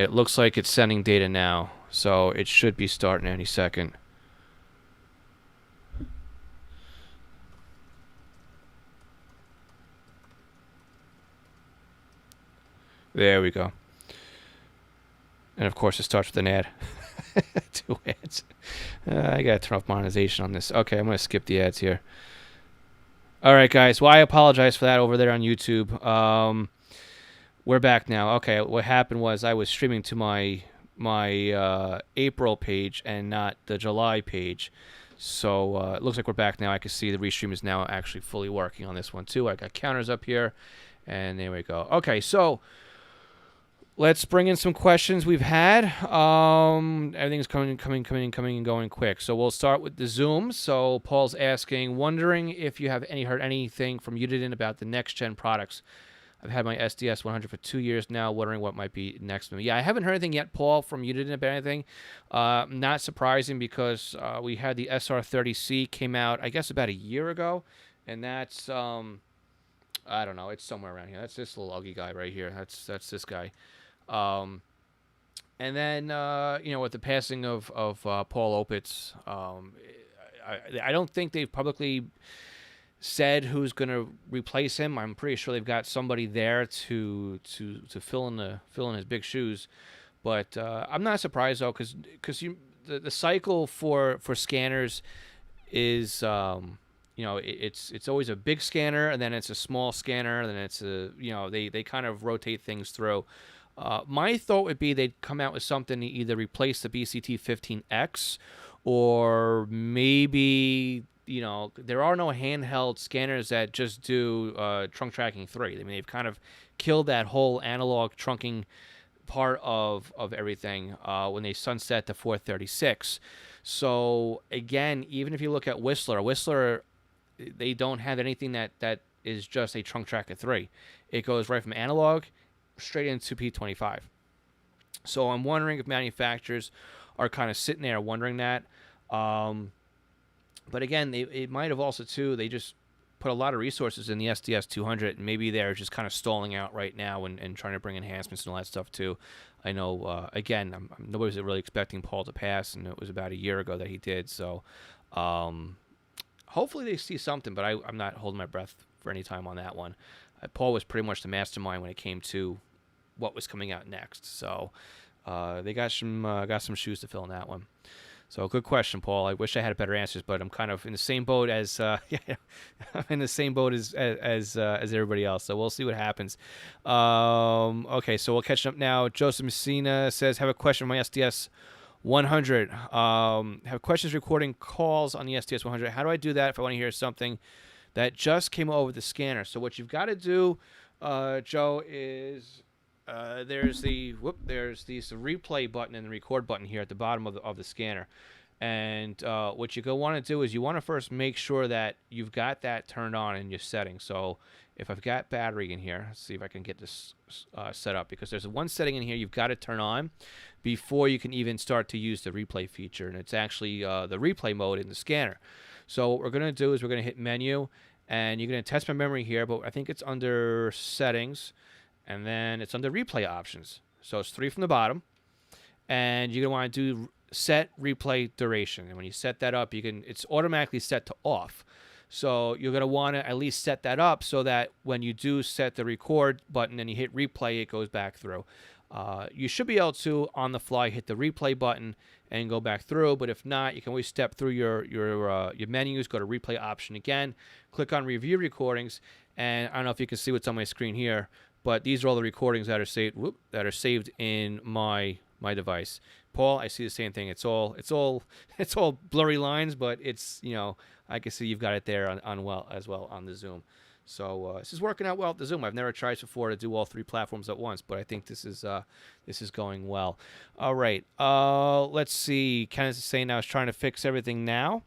It looks like it's sending data now, so it should be starting any second. There we go. And of course, it starts with an ad. Two ads. I gotta turn off monetization on this. Okay, I'm gonna skip the ads here. All right, guys. Well, I apologize for that over there on YouTube. We're back now. Okay, what happened was I was streaming to my April page and not the July page. So it looks like we're back now. I can see the restream is now actually fully working on this one too. I got counters up here, and there we go. Okay, so let's bring in some questions we've had. Everything's coming and going quick. So we'll start with the Zoom. So Paul's asking, wondering if you have heard anything from Uniden about the next gen products. I've had my SDS 100 for 2 years now, wondering what might be next. Yeah, I haven't heard anything yet, Paul, from Uniden about anything. Not surprising because we had the SR30C came out, I guess, about a year ago, and that's I don't know, it's somewhere around here. That's this little ugly guy right here. That's this guy. Um, and then with the passing of Paul Opitz, I don't think they've publicly said who's going to replace him. I'm pretty sure they've got somebody there to fill in his big shoes. But I'm not surprised though, because the cycle for scanners is it's always a big scanner, and then it's a small scanner, and then it's they kind of rotate things through. My thought would be they'd come out with something to either replace the BCT15X, or maybe there are no handheld scanners that just do trunk tracking 3. I mean, they've kind of killed that whole analog trunking part of everything when they sunset the 436. So again, even if you look at Whistler, they don't have anything that is just a trunk tracker 3. It goes right from analog straight into P25. So I'm wondering if manufacturers are kind of sitting there wondering that. But again, it might have also too. They just put a lot of resources in the SDS 200, and maybe they're just kind of stalling out right now and trying to bring enhancements and all that stuff too. I know. Again, nobody's really expecting Paul to pass, and it was about a year ago that he did. So hopefully they see something, but I'm not holding my breath for any time on that one. Paul was pretty much the mastermind when it came to what was coming out next. So they got some shoes to fill in that one. So good question, Paul. I wish I had better answers, but I'm kind of in the same boat as I'm in the same boat as everybody else. So we'll see what happens. Okay, so we'll catch up now. Joseph Messina says, "Have a question for my SDS 100. Have questions recording calls on the SDS 100. How do I do that if I want to hear something that just came over the scanner?" So what you've got to do, Joe, is there's the replay button and the record button here at the bottom of the scanner. And what you want to do is you want to first make sure that you've got that turned on in your settings. So if I've got battery in here, let's see if I can get this set up, because there's one setting in here you've got to turn on before you can even start to use the replay feature, and it's actually the replay mode in the scanner. So what we're going to do is we're going to hit menu, and you're going to test my memory here, but I think it's under settings, and then it's under replay options. So it's 3 from the bottom, and you're going to want to do set replay duration. And when you set that up, it's automatically set to off. So you're going to want to at least set that up so that when you do set the record button and you hit replay, it goes back through. You should be able to, on the fly, hit the replay button and go back through. But if not, you can always step through your menus, go to replay option again, click on review recordings, and I don't know if you can see what's on my screen here, but these are all the recordings that are saved in my device. Paul, I see the same thing. It's all blurry lines, but it's I can see you've got it there on well on the Zoom. So this is working out well at the Zoom. I've never tried before to do all 3 platforms at once, but I think this is going well. All right, let's see. Kenneth is saying I was trying to fix everything now,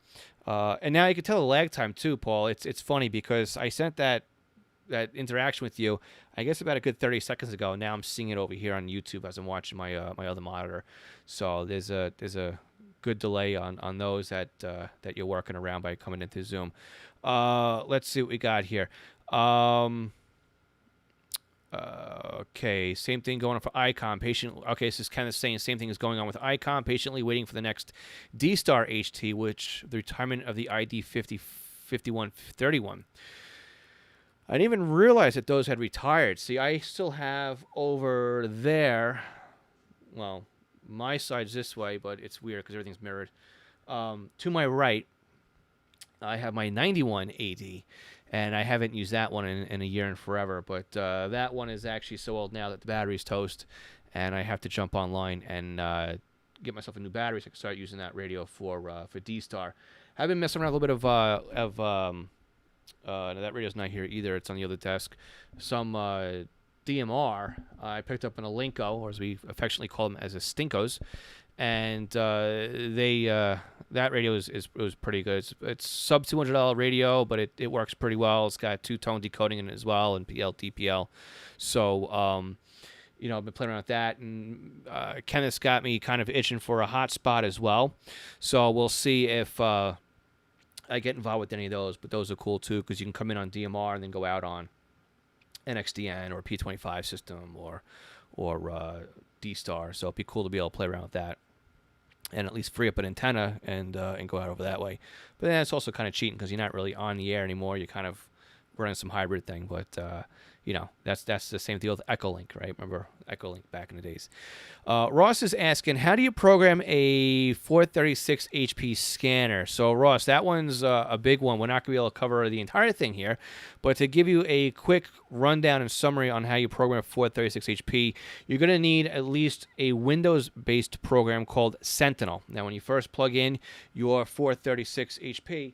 and now you can tell the lag time too, Paul. It's funny because I sent that interaction with you, I guess about a good 30 seconds ago. Now I'm seeing it over here on YouTube as I'm watching my other monitor. So there's a good delay on those that you're working around by coming into Zoom. Let's see what we got here. Okay, same thing going on for Icon. Okay, this is kind of saying the same thing is going on with Icon. Patiently waiting for the next D-Star HT, which the retirement of the ID 5131. I didn't even realize that those had retired. See, I still have over there. Well, my side's this way, but it's weird because everything's mirrored. To my right, I have my 91 AD, and I haven't used that one in a year and forever. But that one is actually so old now that the battery's toast, and I have to jump online and get myself a new battery so I can start using that radio for D-Star. I've been messing around a little bit of that radio's not here either. It's on the other desk. Some DMR I picked up in a Linko, or as we affectionately call them, as a Stinkos, and that radio was pretty good. It's sub $200 radio, but it works pretty well. It's got two-tone decoding in it as well, and PL TPL. So I've been playing around with that, and Kenneth's got me kind of itching for a hotspot as well. So we'll see if I get involved with any of those, but those are cool too because you can come in on DMR and then go out on NXDN or P25 system or D-Star. So it'd be cool to be able to play around with that and at least free up an antenna and go out over that way. But then it's also kind of cheating because you're not really on the air anymore. You're kind of running some hybrid thing, but that's the same deal with Echolink, right? Remember Echolink back in the days. Ross is asking, how do you program a 436 HP scanner? So Ross, that one's a big one. We're not going to be able to cover the entire thing here, but to give you a quick rundown and summary on how you program a 436 HP, you're going to need at least a Windows-based program called Sentinel. Now, when you first plug in your 436 HP,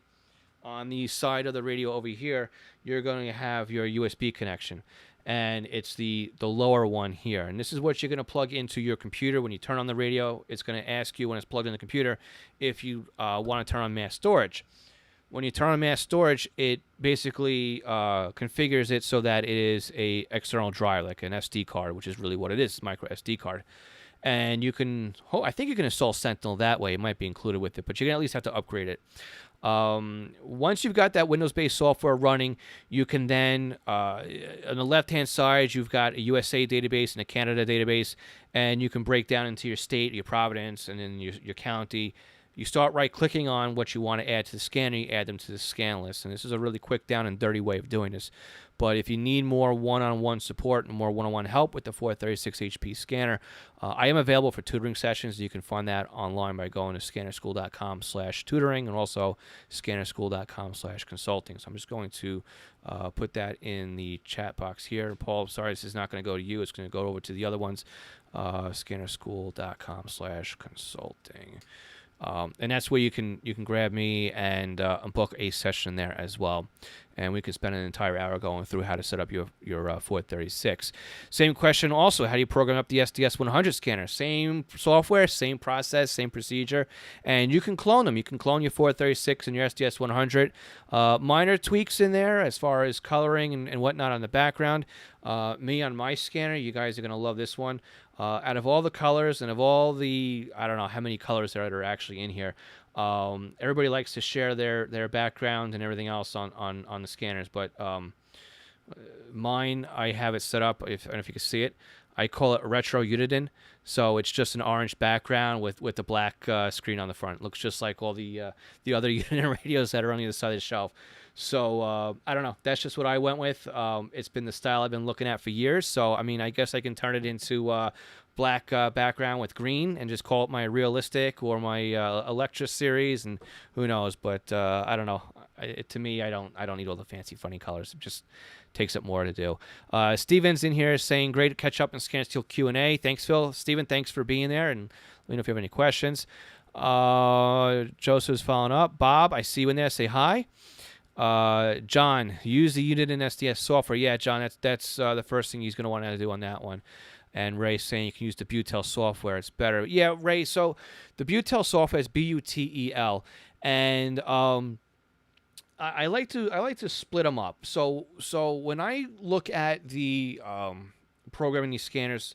on the side of the radio over here, you're going to have your USB connection, and it's the lower one here. And this is what you're going to plug into your computer. When you turn on the radio, it's going to ask you when it's plugged in the computer if you want to turn on mass storage. When you turn on mass storage, it basically configures it so that it is a external drive, like an SD card, which is really what it is, micro SD card. And you can, I think you can install Sentinel that way. It might be included with it, but you're going to at least have to upgrade it. Once you've got that Windows-based software running, you can then, on the left-hand side, you've got a USA database and a Canada database, and you can break down into your state, your province, and then your county. You start right-clicking on what you want to add to the scanner, you add them to the scan list. And this is a really quick, down and dirty way of doing this. But if you need more one-on-one support and more one-on-one help with the 436 HP scanner, I am available for tutoring sessions. You can find that online by going to scannerschool.com/tutoring and also scannerschool.com/consulting. So I'm just going to put that in the chat box here. Paul, sorry, this is not going to go to you. It's going to go over to the other ones, scannerschool.com/consulting. And that's where you can grab me and book a session there as well. And we could spend an entire hour going through how to set up your 436. Same question also, how do you program up the SDS-100 scanner? Same software, same process, same procedure. And you can clone them. You can clone your 436 and your SDS-100. Minor tweaks in there as far as coloring and whatnot on the background. Me on my scanner, you guys are going to love this one. Out of all the colors and of all the, I don't know how many colors there are actually in here, everybody likes to share their background and everything else on the scanners, but mine, I have it set up, I don't know if you can see it, I call it retro Uniden. So it's just an orange background with the black screen on the front. It looks just like all the other Uniden radios that are on the other side of the shelf. So I don't know. That's just what I went with. It's been the style I've been looking at for years. So I mean, I guess I can turn it into black background with green and just call it my realistic or my Electra series, and who knows. But I don't know. To me, I don't need all the fancy, funny colors. It just takes up more to do. Steven's in here saying, great to catch up in Scan Steel Q&A. Thanks, Phil. Steven, thanks for being there, and let me know if you have any questions. Joseph's following up. Bob, I see you in there. Say hi. John, use the Uniden SDS software. Yeah, John, that's the first thing he's going to want to do on that one. And Ray's saying you can use the Butel software. It's better. Yeah, Ray, so the Butel software is Butel. And I like to split them up. So when I look at the programming these scanners,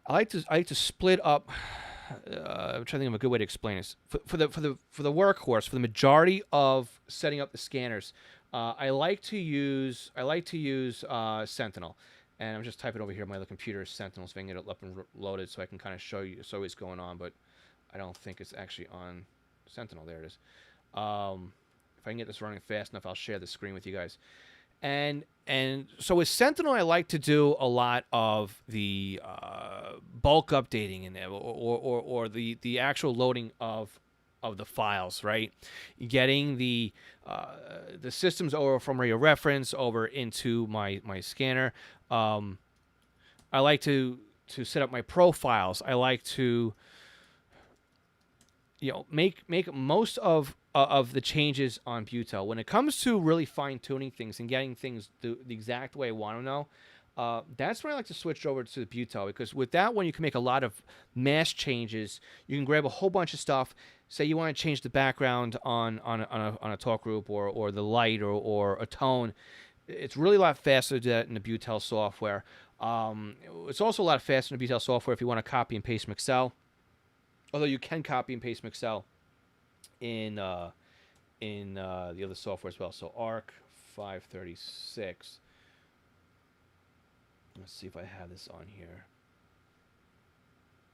I like to split up. I'm trying to think of a good way to explain this. For the workhorse, for the majority of setting up the scanners, I like to use Sentinel. And I'm just typing over here on my other computer, Sentinel, so I can get it up and loaded so I can kind of show you what's going on, but I don't think it's actually on Sentinel. There it is. If I can get this running fast enough, I'll share the screen with you guys. And so with Sentinel, I like to do a lot of the bulk updating in there, or the actual loading of the files, right? Getting the systems over from where you reference over into my scanner. I like to set up my profiles. I like to make most of the changes on Butel. When it comes to really fine tuning things and getting things the exact way I want to know, that's when I like to switch over to the Butel, because with that one you can make a lot of mass changes. You can grab a whole bunch of stuff. Say you want to change the background on a talk group or the light or a tone. It's really a lot faster to do that in the Butel software. It's also a lot faster in the Butel software if you want to copy and paste from Excel. Although you can copy and paste from Excel in the other software as well. So ARC 536. Let's see if I have this on here.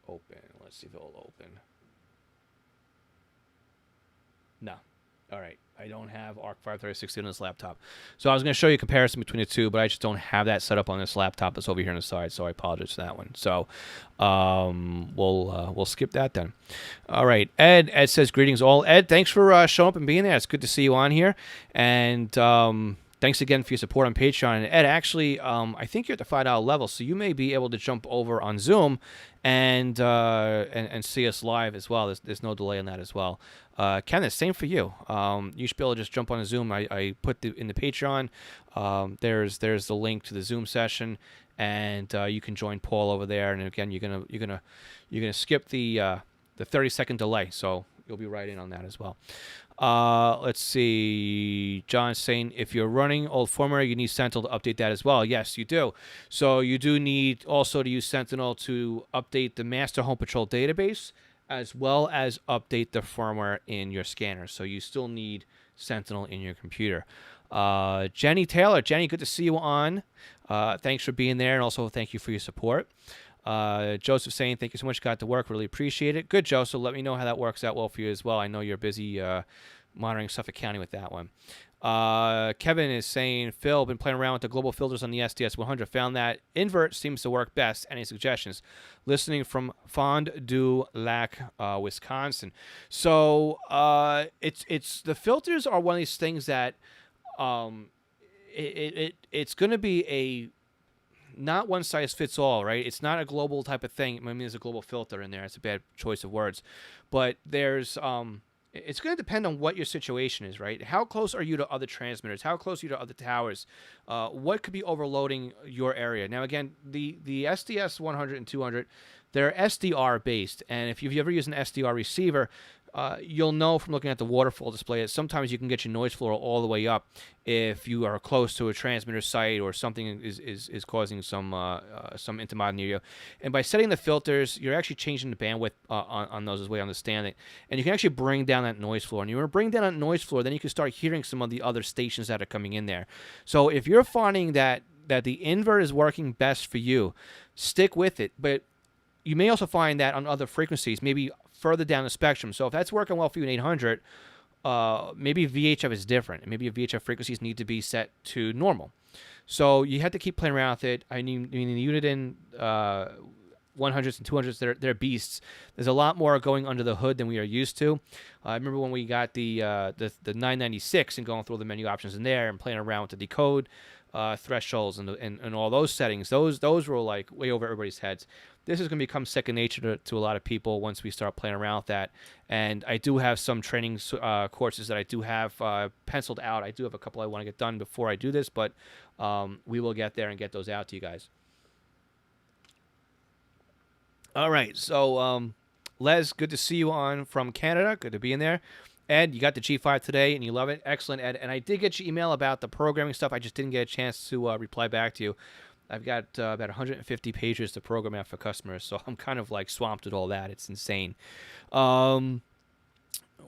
Open. Let's see if it will open. No. All right. I don't have ARC 536 in this laptop. So I was going to show you a comparison between the two, but I just don't have that set up on this laptop that's over here on the side, so I apologize for that one. So we'll skip that then. All right. Ed says, greetings all. Ed, thanks for showing up and being there. It's good to see you on here. And thanks again for your support on Patreon. And Ed, actually, I think you're at the $5 level, so you may be able to jump over on Zoom and see us live as well. There's no delay on that as well. Kenneth, same for you. You should be able to just jump on a Zoom. I put in the Patreon. There's the link to the Zoom session, and you can join Paul over there. And again, you're gonna skip the 30-second delay, so you'll be right in on that as well. Let's see. John's saying if you're running old firmware, you need Sentinel to update that as well. Yes, you do. So you do need also to use Sentinel to update the master home patrol database, as well as update the firmware in your scanner. So you still need Sentinel in your computer. Jenny Taylor. Jenny, good to see you on. Thanks for being there, and also thank you for your support. Joseph saying, thank you so much, got to work, really appreciate it. Good, Joseph. Let me know how that works out well for you as well. I know you're busy monitoring Suffolk County with that one. Kevin is saying, Phil, been playing around with the global filters on the SDS 100. Found that invert seems to work best. Any suggestions? Listening from Fond du Lac, Wisconsin. So it's the filters are one of these things that it's going to be a not one size fits all, right? It's not a global type of thing. I mean, there's a global filter in there. It's a bad choice of words, but there's it's going to depend on what your situation is, right? How close are you to other transmitters? How close are you to other towers? What could be overloading your area? Now, again, the SDS 100 and 200, they're SDR based, and if you've ever used an SDR receiver, you'll know from looking at the waterfall display that sometimes you can get your noise floor all the way up if you are close to a transmitter site or something is causing some intermod near you. And by setting the filters, you're actually changing the bandwidth on those, as we understand it. And you can actually bring down that noise floor. And you want to bring down that noise floor, then you can start hearing some of the other stations that are coming in there. So if you're finding that the invert is working best for you, stick with it. But you may also find that on other frequencies, maybe further down the spectrum. So if that's working well for you in 800, maybe VHF is different. And maybe your VHF frequencies need to be set to normal. So you have to keep playing around with it. I mean the unit in 100s and 200s, they're beasts. There's a lot more going under the hood than we are used to. I remember when we got the 996 and going through all the menu options in there and playing around with the decode thresholds and all those settings. Those were like way over everybody's heads. This is going to become second nature to a lot of people once we start playing around with that. And I do have some training courses that I do have penciled out. I do have a couple I want to get done before I do this, but we will get there and get those out to you guys. All right, so Les, good to see you on from Canada. Good to be in there. Ed, you got the G5 today, and you love it. Excellent, Ed. And I did get your email about the programming stuff. I just didn't get a chance to reply back to you. I've got about 150 pages to program out for customers, so I'm kind of like swamped with all that. It's insane.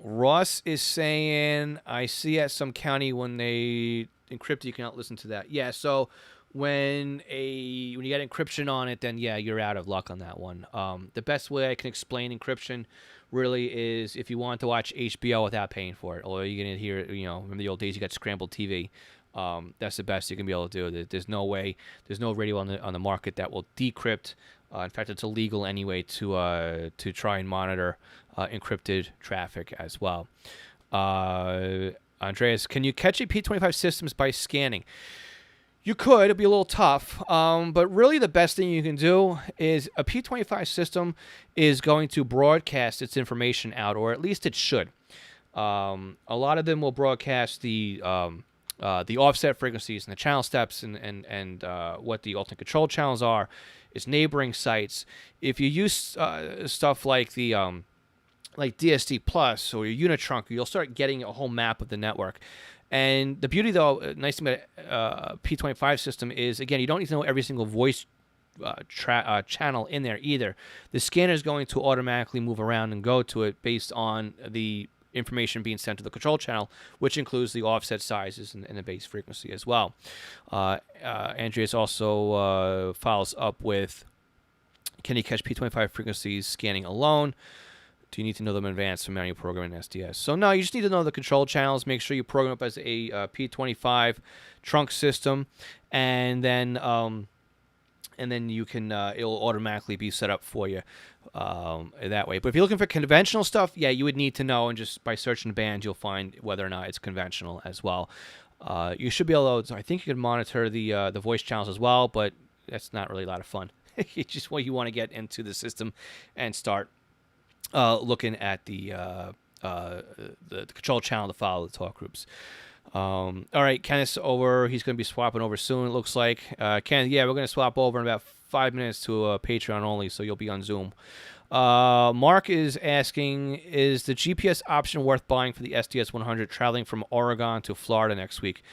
Ross is saying, I see at some county when they encrypt, you cannot listen to that. Yeah, so when you get encryption on it, then yeah, you're out of luck on that one. The best way I can explain encryption really is if you want to watch HBO without paying for it, or you're gonna hear, remember the old days you got scrambled TV. That's the best you can be able to do. There's no way, there's no radio on the market that will decrypt. In fact, it's illegal anyway to try and monitor encrypted traffic as well. Andreas, can you catch a P25 systems by scanning? You could. It'd be a little tough. But really the best thing you can do is a P25 system is going to broadcast its information out, or at least it should. A lot of them will broadcast the offset frequencies and the channel steps and what the alternate control channels are, its neighboring sites. If you use stuff like the like DSD Plus or your Unitrunker, you'll start getting a whole map of the network. And the beauty, though, nice thing about P25 system is, again, you don't need to know every single voice channel in there either. The scanner is going to automatically move around and go to it based on the information being sent to the control channel, which includes the offset sizes and the base frequency as well. Andreas also follows up with, can you catch P25 frequencies scanning alone? Do you need to know them in advance from manual programming in SDS? So no, you just need to know the control channels. Make sure you program up as a P25 trunk system, and then you can it'll automatically be set up for you that way. But if you're looking for conventional stuff, yeah, you would need to know, and just by searching the band, you'll find whether or not it's conventional as well. You should be able to. I think you can monitor the voice channels as well, but that's not really a lot of fun. It's just what you want to get into the system and start looking at the control channel to follow the talk groups. All right, Kenneth's over. He's going to be swapping over soon, it looks like. Kenneth, yeah, we're going to swap over in about 5 minutes to Patreon only, so you'll be on Zoom. Mark is asking, is the GPS option worth buying for the SDS 100 traveling from Oregon to Florida next week?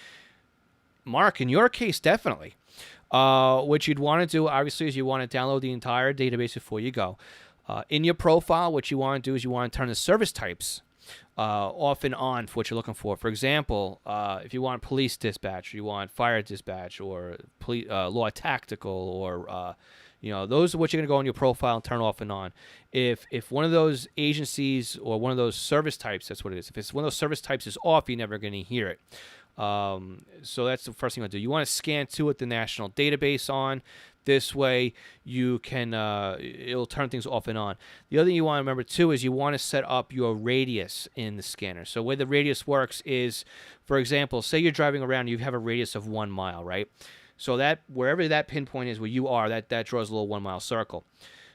Mark, in your case, definitely. What you'd want to do, obviously, is you want to download the entire database before you go. In your profile, what you want to do is you want to turn the service types off and on for what you're looking for. For example, if you want police dispatch, or you want fire dispatch, or law tactical, or those are what you're going to go on your profile and turn off and on. If one of those agencies or one of those service types, that's what it is. If it's one of those service types is off, you're never going to hear it. So that's the first thing you want to do. You want to scan to with the national database on. This way you can, it'll turn things off and on. The other thing you want to remember too is you want to set up your radius in the scanner. So the way the radius works is, for example, say you're driving around and you have a radius of 1 mile, right? So that wherever that pinpoint is where you are, that draws a little 1 mile circle.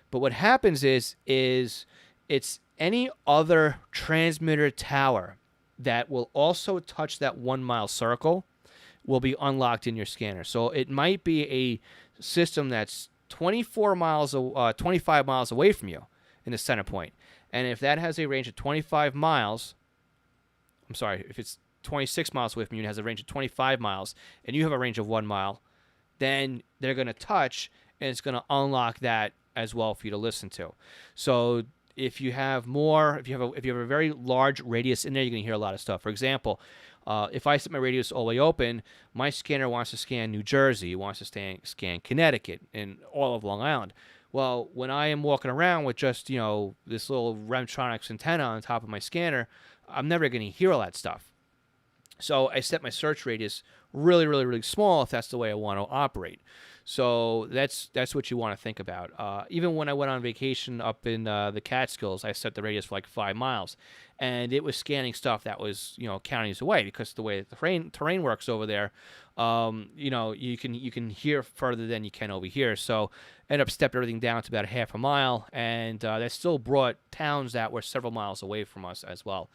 But what happens is it's any other transmitter tower that will also touch that 1 mile circle will be unlocked in your scanner. So it might be a system that's 25 miles away from you in the center point. And if that has a range of 25 miles, if it's 26 miles away from you and has a range of 25 miles, and you have a range of 1 mile, then they're going to touch, and it's going to unlock that as well for you to listen to. So if you have a very large radius in there, you're going to hear a lot of stuff. For example, if I set my radius all the way open, my scanner wants to scan New Jersey, it wants to scan Connecticut, and all of Long Island. Well, when I am walking around with just, this little Remtronics antenna on top of my scanner, I'm never going to hear all that stuff. So I set my search radius really, really, really small if that's the way I want to operate. So that's what you want to think about. Even when I went on vacation up in the Catskills, I set the radius for like 5 miles, and it was scanning stuff that was counties away, because the way the terrain works over there, you can hear further than you can over here. So I ended up stepping everything down to about a half a mile, and that still brought towns that were several miles away from us as well.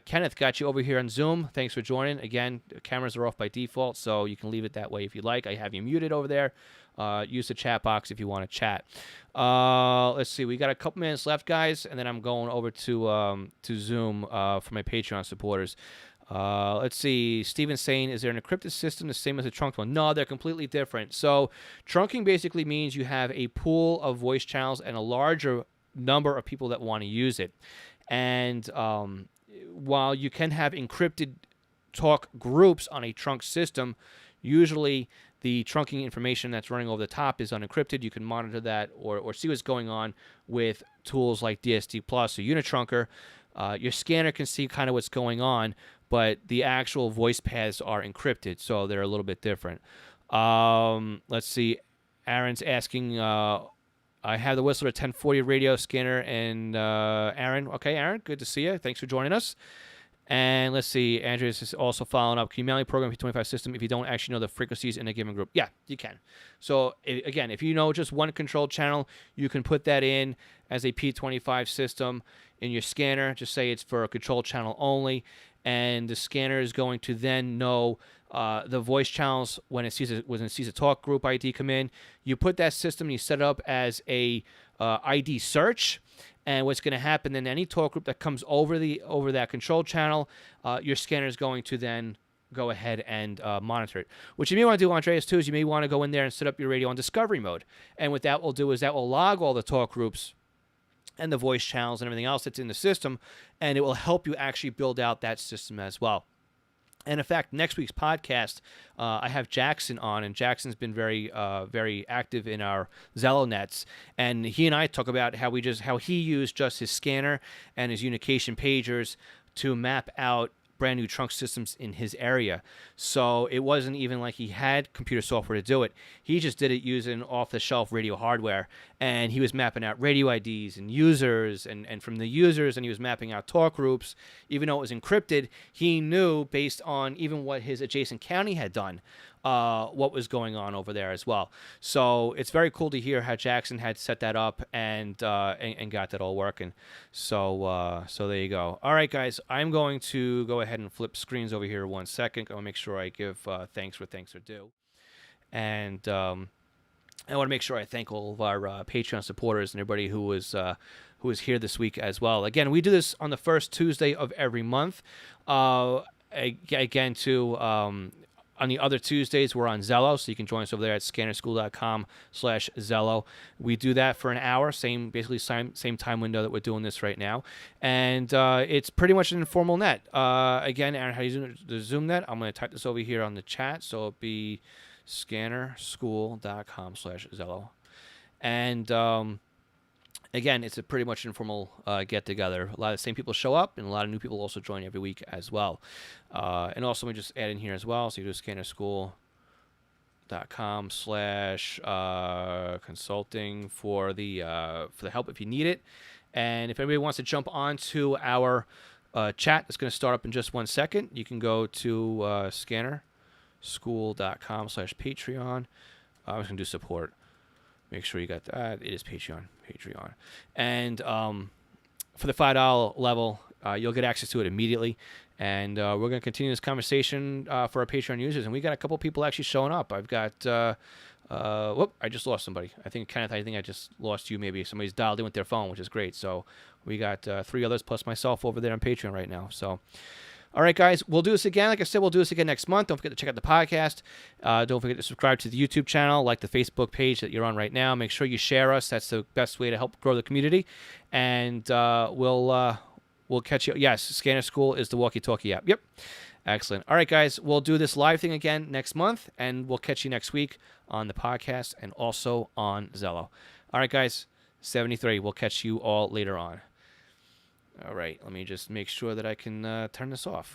Kenneth, got you over here on Zoom. Thanks for joining. Again, cameras are off by default, so you can leave it that way if you like. I have you muted over there. Use the chat box if you want to chat. Let's see. We got a couple minutes left, guys, and then I'm going over to Zoom for my Patreon supporters. Let's see. Steven's saying, is there an encrypted system the same as a trunked one? No, they're completely different. So trunking basically means you have a pool of voice channels and a larger number of people that want to use it. And while you can have encrypted talk groups on a trunk system, usually the trunking information that's running over the top is unencrypted. You can monitor that or see what's going on with tools like DSD Plus or Unitrunker. Your scanner can see kind of what's going on, but the actual voice paths are encrypted, so they're a little bit different. Let's see. Aaron's asking, I have the Whistler 1040 radio scanner, and Aaron. Okay, Aaron, good to see you. Thanks for joining us. And let's see, Andreas is also following up. Can you manually program a P25 system if you don't actually know the frequencies in a given group? Yeah, you can. So, again, if you know just one control channel, you can put that in as a P25 system in your scanner. Just say it's for a control channel only, and the scanner is going to then know the voice channels when it sees a talk group ID come in. You put that system, and you set it up as a ID search. And what's going to happen then, any talk group that comes over that control channel, your scanner is going to then go ahead and monitor it. What you may want to do, Andreas, too, is you may want to go in there and set up your radio on discovery mode. And what that will do is that will log all the talk groups and the voice channels and everything else that's in the system, and it will help you actually build out that system as well. And in fact, next week's podcast, I have Jackson on, and Jackson's been very, very active in our Zello nets. And he and I talk about how he used just his scanner and his unification pagers to map out brand new trunk systems in his area. So it wasn't even like he had computer software to do it. He just did it using off-the-shelf radio hardware, and he was mapping out radio IDs and users, and from the users, and he was mapping out talk groups. Even though it was encrypted, he knew based on even what his adjacent county had done, what was going on over there as well. So it's very cool to hear how Jackson had set that up and got that all working. So there you go. All right, guys, I'm going to go ahead and flip screens over here 1 second. I want to make sure I give thanks where thanks are due. And I want to make sure I thank all of our Patreon supporters and everybody who was here this week as well. Again, we do this on the first Tuesday of every month. Again, too, on the other Tuesdays, we're on Zello, so you can join us over there at scannerschool.com/Zello. We do that for an hour, same time window that we're doing this right now. And it's pretty much an informal net. Again, Aaron, how do you zoom the Zoom net? I'm going to type this over here on the chat, so it'll be scannerschool.com/Zello. And again, it's a pretty much informal get-together. A lot of the same people show up, and a lot of new people also join every week as well. And also, let me just add in here as well. So you do scannerschool.com/consulting for the help if you need it. And if anybody wants to jump onto our chat, it's going to start up in just 1 second. You can go to scannerschool.com/Patreon. I'm just going to do support. Make sure you got that. It is Patreon. And for the $5 level, you'll get access to it immediately. And we're going to continue this conversation for our Patreon users. And we got a couple people actually showing up. I've got, I just lost somebody. I think I just lost you maybe. Somebody's dialed in with their phone, which is great. So we got 3 others plus myself over there on Patreon right now. So, all right, guys, we'll do this again. Like I said, we'll do this again next month. Don't forget to check out the podcast. Don't forget to subscribe to the YouTube channel, like the Facebook page that you're on right now. Make sure you share us. That's the best way to help grow the community. And we'll catch you. Yes, Scanner School is the walkie-talkie app. Yep. Excellent. All right, guys, we'll do this live thing again next month, and we'll catch you next week on the podcast and also on Zello. All right, guys, 73. We'll catch you all later on. All right, let me just make sure that I can turn this off.